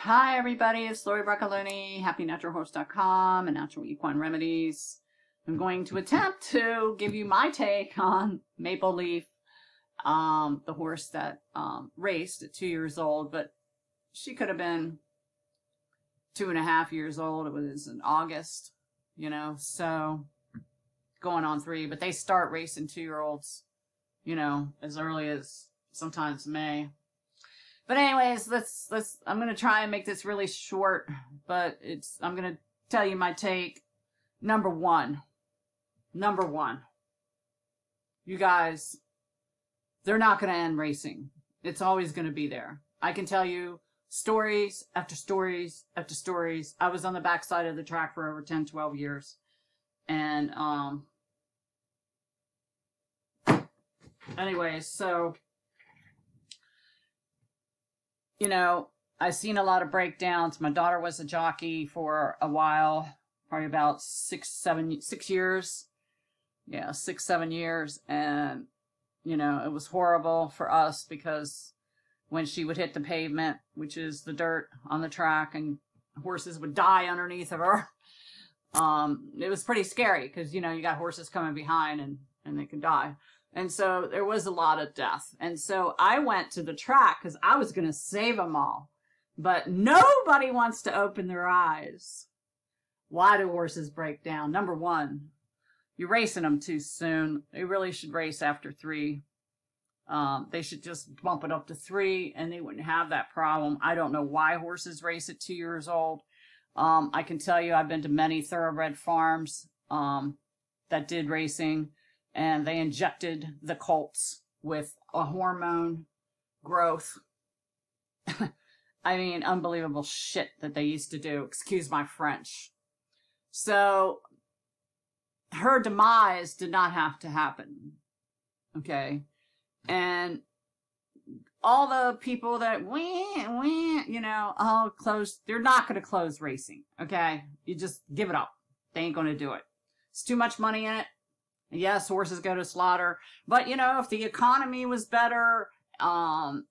Hi everybody, it's Lori Bracaloni, HappyNaturalHorse.com and Natural Equine Remedies. I'm going to attempt to give you my take on Maple Leaf, the horse that raced at 2 years old, but she could have been 2.5 years old. It was in August, so going on 3, but they start racing 2-year-olds, as early as sometimes May. But anyways, I'm going to try and make this really short, but I'm going to tell you my take. Number one, you guys, they're not going to end racing. It's always going to be there. I can tell you stories after stories after stories. I was on the backside of the track for over 10, 12 years. And, anyways, so, I've seen a lot of breakdowns. My daughter was a jockey for a while, probably about 6 years. Yeah, 6, 7 years. And, it was horrible for us because when she would hit the pavement, which is the dirt on the track, and horses would die underneath of her, it was pretty scary because, you got horses coming behind and they could die. And so there was a lot of death. And so I went to the track because I was going to save them all. But nobody wants to open their eyes. Why do horses break down? Number one, you're racing them too soon. They really should race after 3. They should just bump it up to 3 and they wouldn't have that problem. I don't know why horses race at 2 years old. I can tell you I've been to many thoroughbred farms that did racing. And they injected the colts with a hormone growth. I mean, unbelievable shit that they used to do. Excuse my French. So, her demise did not have to happen. Okay? And all the people that, close, they're not going to close racing. Okay? You just give it up. They ain't going to do it. It's too much money in it. Yes, horses go to slaughter, but if the economy was better, and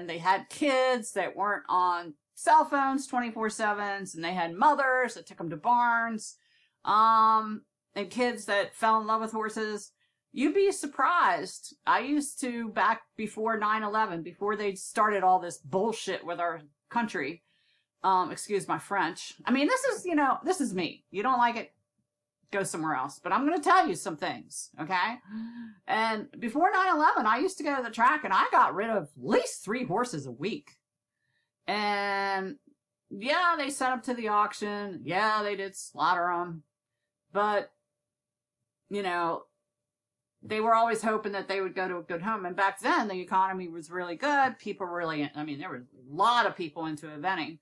they had kids that weren't on cell phones 24/7s, and they had mothers that took them to barns, and kids that fell in love with horses, you'd be surprised. I used to, back before 9/11, before they started all this bullshit with our country, excuse my French. I mean, this is me. You don't like it? Go somewhere else. But I'm going to tell you some things, okay? And before 9/11, I used to go to the track and I got rid of at least 3 horses a week. And yeah, they sent them to the auction. Yeah, they did slaughter them. But, they were always hoping that they would go to a good home. And back then, the economy was really good. People really, there were a lot of people into eventing.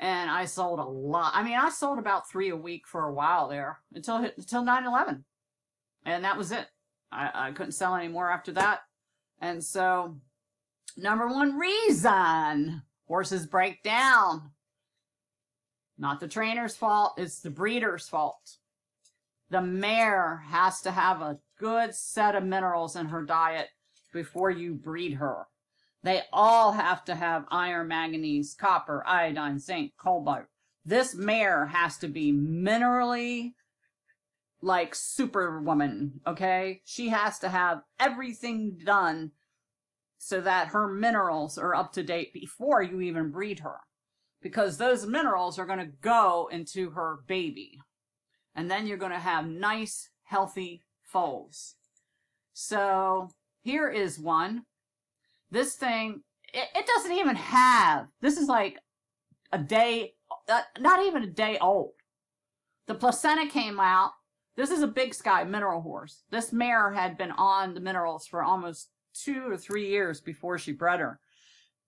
And I sold a lot. I sold about 3 a week for a while there until 9/11. And that was it. I couldn't sell any more after that. And so, number one reason horses break down. Not the trainer's fault. It's the breeder's fault. The mare has to have a good set of minerals in her diet before you breed her. They all have to have iron, manganese, copper, iodine, zinc, cobalt. This mare has to be minerally like Superwoman, okay? She has to have everything done so that her minerals are up to date before you even breed her. Because those minerals are going to go into her baby. And then you're going to have nice, healthy foals. So, here is one. This thing, it doesn't even have, this is like a day, not even a day old. The placenta came out. This is a Big Sky mineral horse. This mare had been on the minerals for almost 2 or 3 years before she bred her.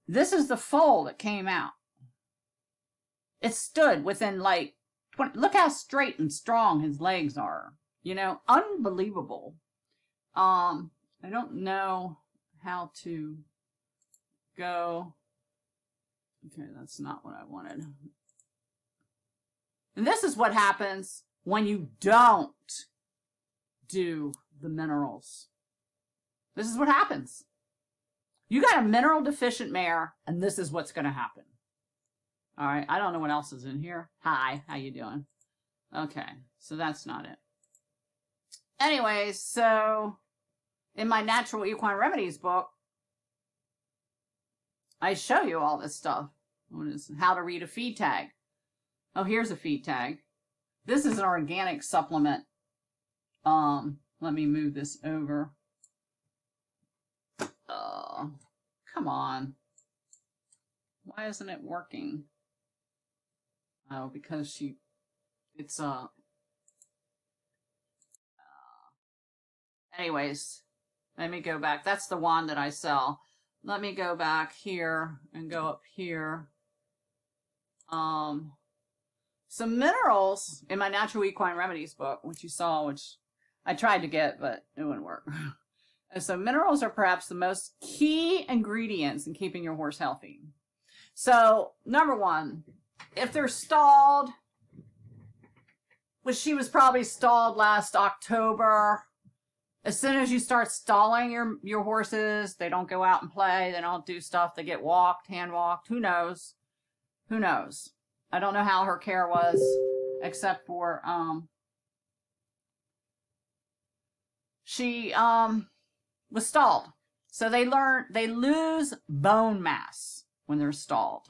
This is the foal that came out. It stood within like 20, look how straight and strong his legs are. Unbelievable. I don't know how to go. Okay, that's not what I wanted. And this is what happens when you don't do the minerals. This is what happens. You got a mineral deficient mare, and this is what's going to happen. All right, I don't know what else is in here. Hi, how you doing? Okay, so that's not it. Anyways, so in my Natural Equine Remedies book, I show you all this stuff. What is how to read a feed tag? Oh, here's a feed tag. This is an organic supplement. Let me move this over. Come on. Why isn't it working? Oh, because it's anyways, let me go back. That's the one that I sell. Let me go back here and go up here. Some minerals in my Natural Equine Remedies book, which you saw, which I tried to get, but it wouldn't work. And so minerals are perhaps the most key ingredients in keeping your horse healthy. So, number one, if they're stalled, which she was probably stalled last October, as soon as you start stalling your horses, they don't go out and play, they don't do stuff, they get walked, hand walked, who knows? Who knows? I don't know how her care was, except for, she, was stalled. So they lose bone mass when they're stalled.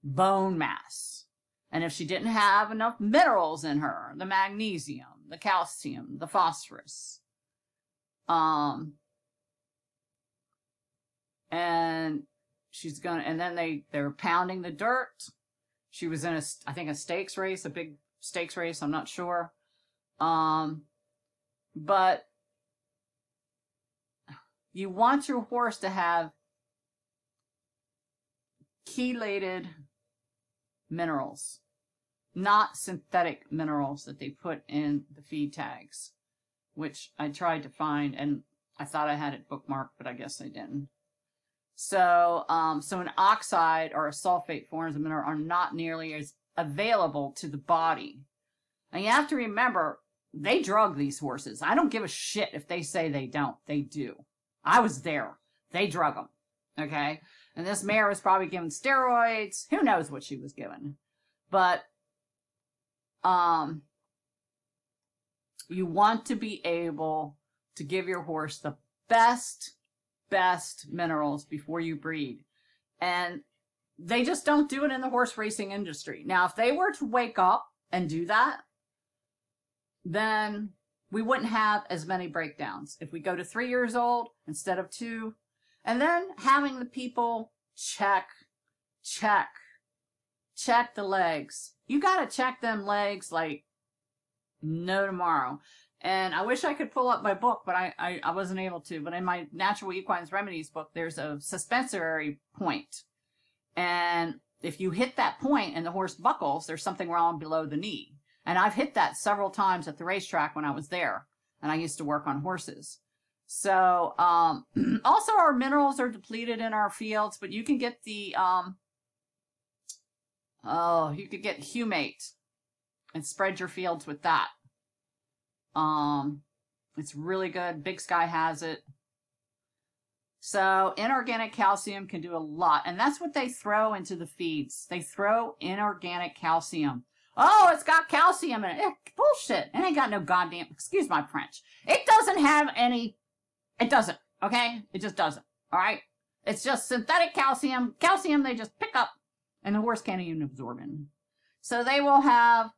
Bone mass. And if she didn't have enough minerals in her, the magnesium, the calcium, the phosphorus, and she's gonna, and then they're pounding the dirt. She was in I think a stakes race, a big stakes race, I'm not sure. But you want your horse to have chelated minerals, not synthetic minerals that they put in the feed tags, which I tried to find, and I thought I had it bookmarked, but I guess I didn't. So, so an oxide or a sulfate forms of mineral are not nearly as available to the body. And you have to remember, they drug these horses. I don't give a shit if they say they don't. They do. I was there. They drug them. Okay? And this mare was probably given steroids. Who knows what she was given. But, you want to be able to give your horse the best minerals before you breed. And they just don't do it in the horse racing industry. Now, if they were to wake up and do that, then we wouldn't have as many breakdowns. If we go to 3 years old instead of 2, and then having the people check the legs. You got to check them legs like no tomorrow. And I wish I could pull up my book, but I wasn't able to. But in my Natural Equine Remedies book, there's a suspensory point. And if you hit that point and the horse buckles, there's something wrong below the knee. And I've hit that several times at the racetrack when I was there. And I used to work on horses. So, also our minerals are depleted in our fields, but you can get the, you could get Humate and spread your fields with that. It's really good. Big Sky has it. So inorganic calcium can do a lot. And that's what they throw into the feeds. They throw inorganic calcium. Oh, it's got calcium in it. Bullshit. It ain't got no goddamn, excuse my French. It doesn't have any, it doesn't, okay? It just doesn't, all right? It's just synthetic calcium. Calcium they just pick up, and the horse can't even absorb it. So they will have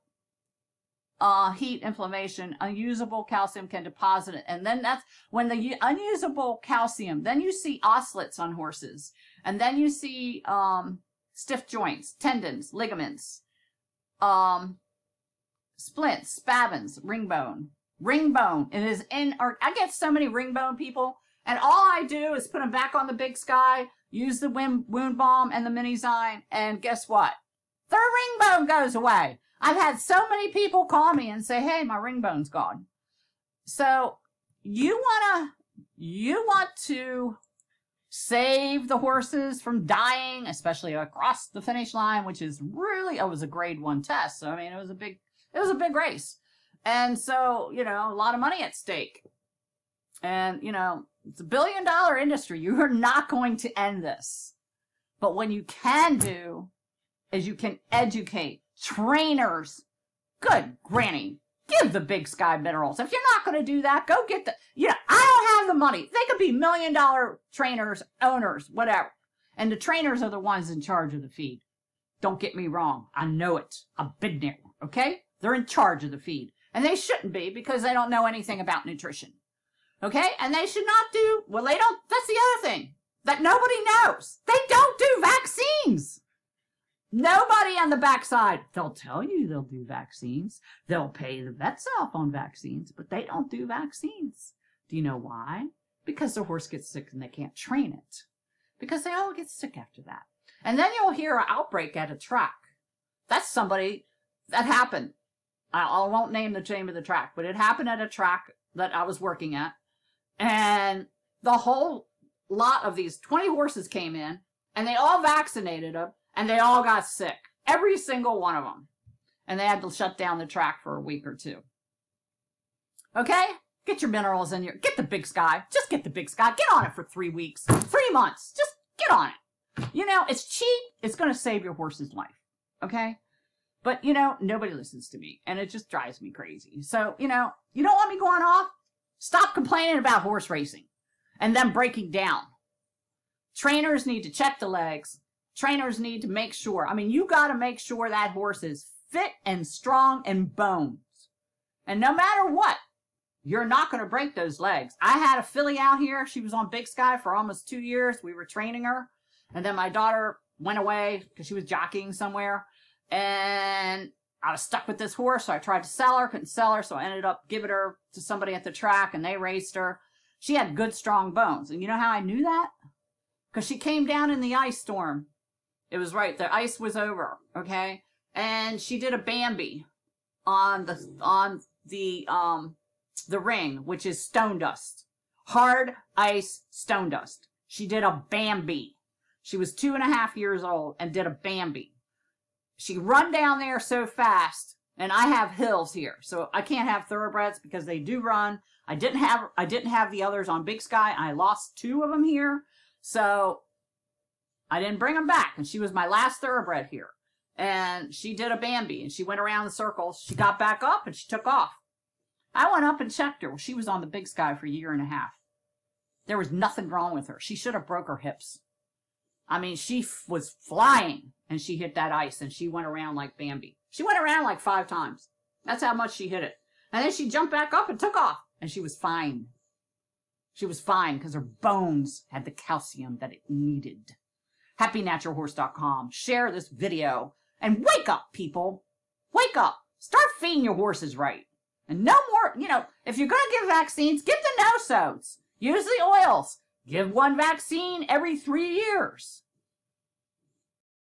heat, inflammation, unusable calcium can deposit it. And then that's when the unusable calcium, then you see osselates on horses. And then you see stiff joints, tendons, ligaments, splints, spavins, ring bone. Ring bone. It is in our, I get so many ring bone people, and all I do is put them back on the Big Sky, use the wound balm and the Minizyme, and guess what? Their ring bone goes away. I've had so many people call me and say, hey, my ring bone's gone. So you want to save the horses from dying, especially across the finish line, which is really, it was a grade 1 test. So, I mean, it was a big race. And so, you know, a lot of money at stake. And, you know, It's a billion-dollar industry. You are not going to end this. But what you can do is you can educate trainers. Good granny. Give the Big Sky minerals. If you're not going to do that, go get the, I don't have the money. They could be $1 million trainers, owners, whatever. And the trainers are the ones in charge of the feed. Don't get me wrong. I know it. I've been there. Okay? They're in charge of the feed. And they shouldn't be because they don't know anything about nutrition. Okay? And they should not do, well, they don't, that's the other thing that nobody knows. They don't do vaccines. Nobody on the backside, they'll tell you they'll do vaccines. They'll pay the vets off on vaccines, but they don't do vaccines. Do you know why? Because the horse gets sick and they can't train it. Because they all get sick after that. And then you'll hear an outbreak at a track. That's somebody that happened. I won't name the name of the track, but it happened at a track that I was working at. And the whole lot of these 20 horses came in and they all vaccinated them. And they all got sick. Every single one of them. And they had to shut down the track for a week or two. Okay? Get your minerals in your... Get the Big Sky. Just get the Big Sky. Get on it for 3 weeks. 3 months. Just get on it. It's cheap. It's going to save your horse's life. Okay? But, nobody listens to me. And it just drives me crazy. So, you don't want me going off? Stop complaining about horse racing. And them breaking down. Trainers need to check the legs. Trainers need to make sure. You got to make sure that horse is fit and strong and bones. And no matter what, you're not going to break those legs. I had a filly out here. She was on Big Sky for almost 2 years. We were training her. And then my daughter went away because she was jockeying somewhere. And I was stuck with this horse. So I tried to sell her, couldn't sell her. So I ended up giving her to somebody at the track and they raced her. She had good, strong bones. And you know how I knew that? Because she came down in the ice storm. It was right. The ice was over. Okay. And she did a Bambi on the ring, which is stone dust, hard ice stone dust. She did a Bambi. She was 2.5 years old and did a Bambi. She run down there so fast, and I have hills here, so I can't have thoroughbreds because they do run. I didn't have the others on Big Sky. I lost 2 of them here, so I didn't bring them back, and she was my last thoroughbred here. And she did a Bambi, and she went around the circles. She got back up, and she took off. I went up and checked her. Well, she was on the Big Sky for 1.5 years. There was nothing wrong with her. She should have broke her hips. She was flying, and she hit that ice, and she went around like Bambi. She went around like 5 times. That's how much she hit it. And then she jumped back up and took off, and she was fine. She was fine because her bones had the calcium that it needed. HappyNaturalHorse.com. Share this video and wake up, people. Wake up. Start feeding your horses right. And no more, if you're going to give vaccines, give the no-sodes. Use the oils. Give 1 vaccine every 3 years.